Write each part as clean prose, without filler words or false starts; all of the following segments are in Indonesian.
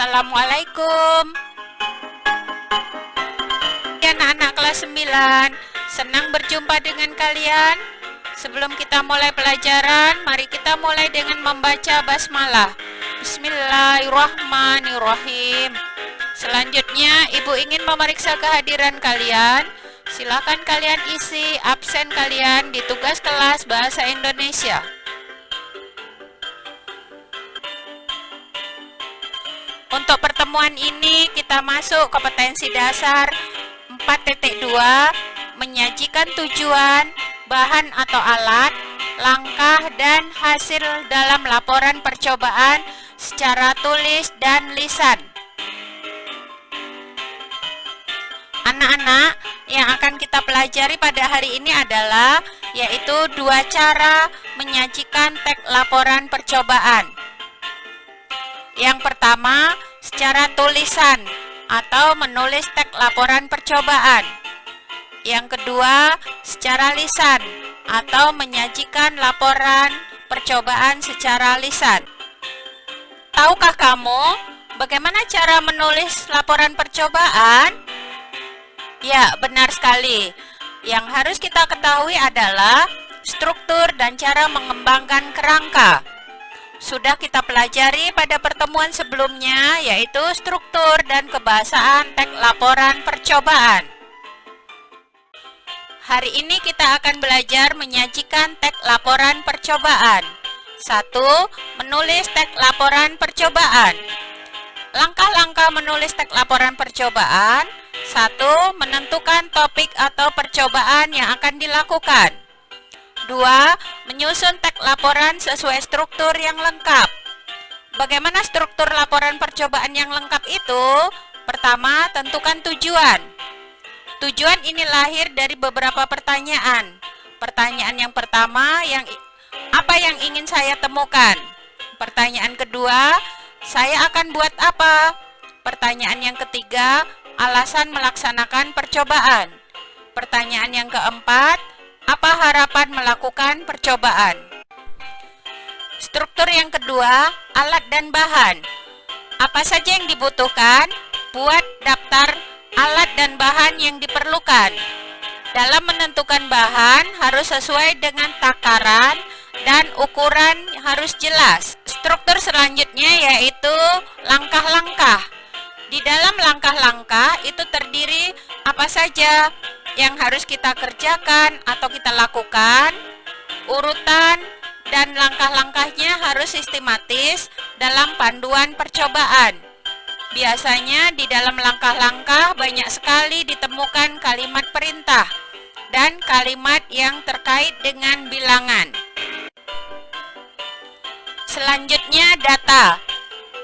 Assalamualaikum. Ya, anak-anak kelas 9, senang berjumpa dengan kalian. Sebelum kita mulai pelajaran, mari kita mulai dengan membaca basmalah. Bismillahirrahmanirrahim. Selanjutnya, Ibu ingin memeriksa kehadiran kalian. Silakan kalian isi absen kalian di tugas kelas Bahasa Indonesia. Untuk pertemuan ini kita masuk kompetensi dasar 4.2, menyajikan tujuan, bahan atau alat, langkah dan hasil dalam laporan percobaan secara tulis dan lisan. Anak-anak, yang akan kita pelajari pada hari ini adalah yaitu dua cara menyajikan teks laporan percobaan. Yang pertama, secara tulisan atau menulis teks laporan percobaan. Yang kedua, secara lisan atau menyajikan laporan percobaan secara lisan. Tahukah kamu bagaimana cara menulis laporan percobaan? Ya, benar sekali. Yang harus kita ketahui adalah struktur dan cara mengembangkan kerangka. Sudah kita pelajari pada pertemuan sebelumnya, yaitu struktur dan kebahasaan teks laporan percobaan. Hari ini kita akan belajar menyajikan teks laporan percobaan. 1. Menulis teks laporan percobaan. Langkah-langkah menulis teks laporan percobaan. 1. Menentukan topik atau percobaan yang akan dilakukan. 2. Menyusun teks laporan sesuai struktur yang lengkap. Bagaimana struktur laporan percobaan yang lengkap itu? Pertama, tentukan tujuan. Tujuan ini lahir dari beberapa pertanyaan. Pertanyaan yang pertama, apa yang ingin saya temukan? Pertanyaan kedua, saya akan buat apa? Pertanyaan yang ketiga, alasan melaksanakan percobaan. Pertanyaan yang keempat, apa harapan melakukan percobaan? Struktur yang kedua, alat dan bahan. Apa saja yang dibutuhkan? Buat daftar alat dan bahan yang diperlukan. Dalam menentukan bahan harus sesuai dengan takaran dan ukuran harus jelas. Struktur selanjutnya yaitu langkah-langkah. Di dalam langkah-langkah itu terdiri apa saja yang harus kita kerjakan atau kita lakukan, urutan dan langkah-langkahnya harus sistematis dalam panduan percobaan. Biasanya di dalam langkah-langkah banyak sekali ditemukan kalimat perintah dan kalimat yang terkait dengan bilangan. Selanjutnya data.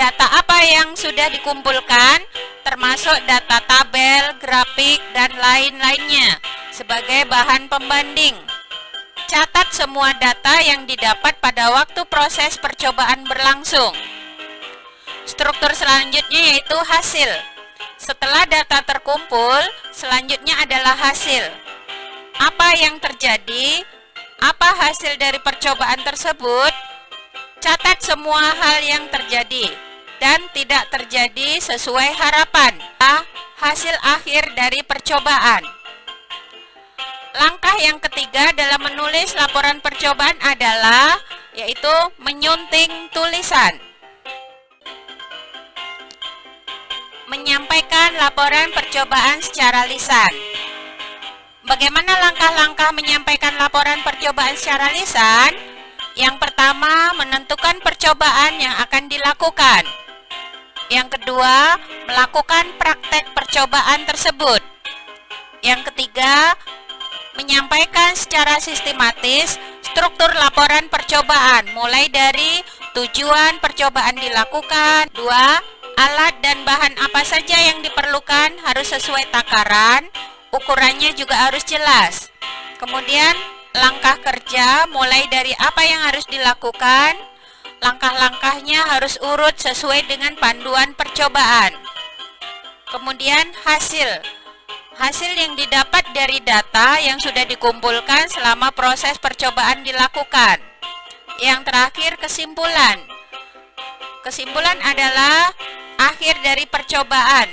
Data apa yang sudah dikumpulkan, termasuk data tabel, grafik, dan lain-lainnya sebagai bahan pembanding. Catat semua data yang didapat pada waktu proses percobaan berlangsung. Struktur selanjutnya yaitu hasil. Setelah data terkumpul, selanjutnya adalah hasil. Apa yang terjadi? Apa hasil dari percobaan tersebut? Catat semua hal yang terjadi dan tidak terjadi sesuai harapan. Hasil akhir dari percobaan. Langkah yang ketiga dalam menulis laporan percobaan adalah yaitu menyunting tulisan. Menyampaikan laporan percobaan secara lisan. Bagaimana langkah-langkah menyampaikan laporan percobaan secara lisan? Yang pertama, menentukan percobaan yang akan dilakukan. Yang kedua, melakukan praktek percobaan tersebut. Yang ketiga, menyampaikan secara sistematis struktur laporan percobaan, mulai dari tujuan percobaan dilakukan. 2. Alat dan bahan apa saja yang diperlukan harus sesuai takaran, ukurannya juga harus jelas. Kemudian, langkah kerja mulai dari apa yang harus dilakukan, langkah-langkahnya harus urut sesuai dengan panduan percobaan. Kemudian hasil yang didapat dari data yang sudah dikumpulkan selama proses percobaan dilakukan. Yang terakhir kesimpulan. Kesimpulan adalah akhir dari percobaan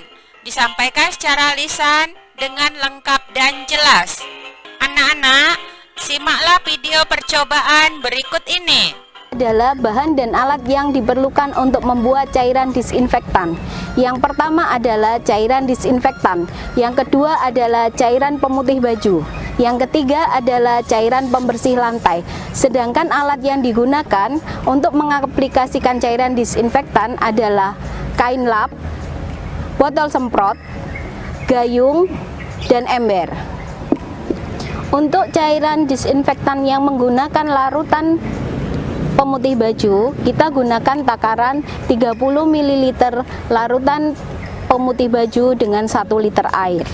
disampaikan secara lisan dengan lengkap dan jelas. Anak-anak, simaklah video percobaan berikut ini. Adalah bahan dan alat yang diperlukan untuk membuat cairan disinfektan. Yang pertama adalah cairan disinfektan, yang kedua adalah cairan pemutih baju, yang ketiga adalah cairan pembersih lantai. Sedangkan alat yang digunakan untuk mengaplikasikan cairan disinfektan adalah kain lap, botol semprot, gayung, dan ember. Untuk cairan disinfektan yang menggunakan larutan pemutih baju, kita gunakan takaran 30 ml larutan pemutih baju dengan 1 liter air.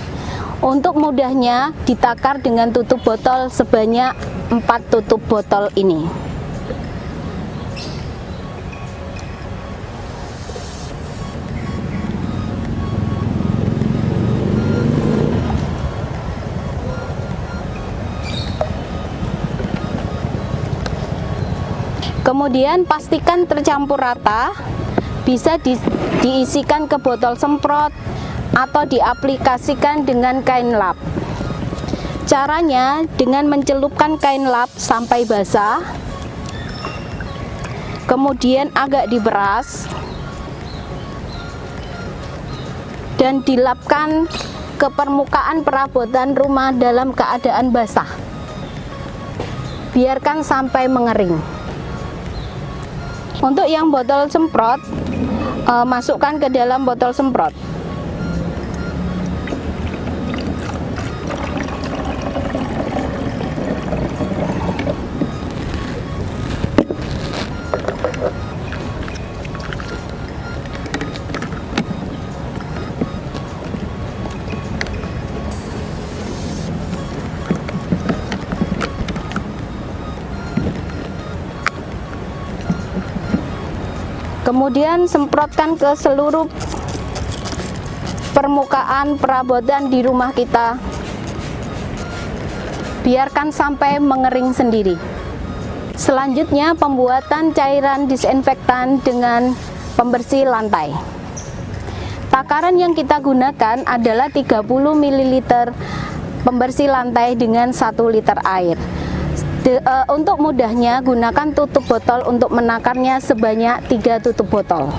Untuk mudahnya ditakar dengan tutup botol sebanyak 4 tutup botol ini. Kemudian pastikan tercampur rata, bisa diisikan ke botol semprot atau diaplikasikan dengan kain lap. Caranya dengan mencelupkan kain lap sampai basah, kemudian agak diperas dan dilapkan ke permukaan perabotan rumah dalam keadaan basah. Biarkan sampai mengering. Untuk yang botol semprot, masukkan ke dalam botol semprot. Kemudian semprotkan ke seluruh permukaan perabotan di rumah kita. Biarkan sampai mengering sendiri. Selanjutnya pembuatan cairan disinfektan dengan pembersih lantai. Takaran yang kita gunakan adalah 30 ml pembersih lantai dengan 1 liter air. Untuk mudahnya gunakan tutup botol untuk menakarnya sebanyak 3 tutup botol.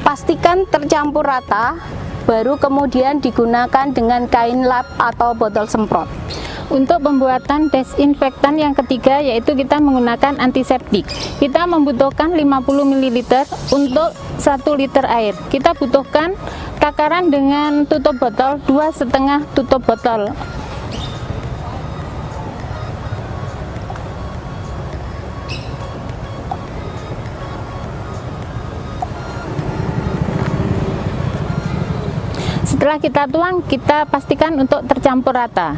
Pastikan tercampur rata, baru kemudian digunakan dengan kain lap atau botol semprot. Untuk pembuatan desinfektan yang ketiga, yaitu kita menggunakan antiseptik. Kita membutuhkan 50 ml untuk 1 liter air. Kita butuhkan takaran dengan tutup botol 2,5 tutup botol. Setelah kita tuang, kita pastikan untuk tercampur rata.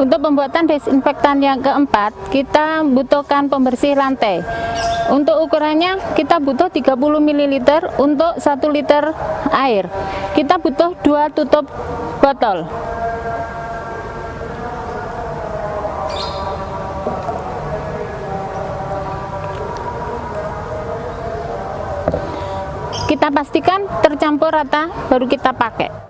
Untuk pembuatan desinfektan yang keempat, kita butuhkan pembersih lantai. Untuk ukurannya, kita butuh 30 ml untuk 1 liter air. Kita butuh 2 tutup botol. Kita pastikan tercampur rata, baru kita pakai.